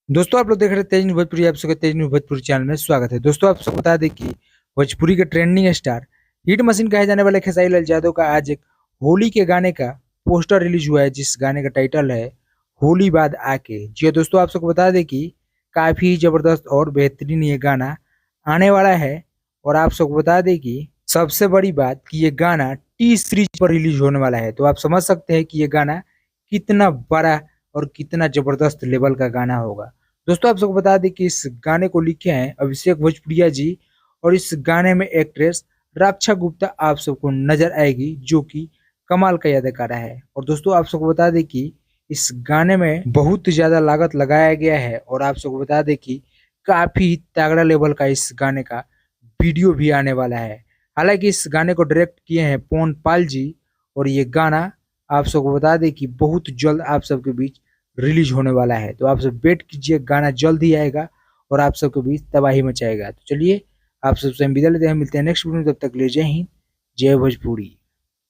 दोस्तों आप लोग देख रहे हैं तेज न्यूज़ भोजपुरी। आप सबका तेज न्यूज़ भोजपुरी चैनल में स्वागत है। दोस्तों आप सबको बता दें कि भोजपुरी के ट्रेंडिंग स्टार हिट मशीन कहे जाने वाले खेसारी लाल यादव का आज एक होली के गाने का पोस्टर रिलीज हुआ है, जिस गाने का टाइटल है होली बाद आके। जी हाँ दोस्तों, आप सबको बता दें कि काफी जबरदस्त और बेहतरीन ये गाना आने वाला है। और आप सबको बता दें कि सबसे बड़ी बात कि ये गाना टी सीरीज पर रिलीज होने वाला है, तो आप समझ सकते हैं कि ये गाना कितना बड़ा और कितना जबरदस्त लेवल का गाना होगा। दोस्तों आप सबको बता दें कि इस गाने को लिखे हैं अभिषेक भोजपुरिया जी, और इस गाने में एक्ट्रेस रक्षा गुप्ता आप सबको नजर आएगी, जो कि कमाल का अदाकारा है। और दोस्तों आप सबको बता दें कि इस गाने में बहुत ज्यादा लागत लगाया गया है, और आप सबको बता दें कि काफी तगड़ा लेवल का इस गाने का वीडियो भी आने वाला है। हालांकि इस गाने को डायरेक्ट किए हैं पवन पाल जी, और ये गाना आप सबको बता दें कि बहुत जल्द आप सबके बीच रिलीज होने वाला है। तो आप सब वेट कीजिए, गाना जल्द ही आएगा और आप सबके बीच तबाही मचाएगा। तो चलिए आप सबसे हम विदा लेते हैं, मिलते हैं नेक्स्ट वीडियो में। तब तक ले जय हिंद, जय भोजपुरी।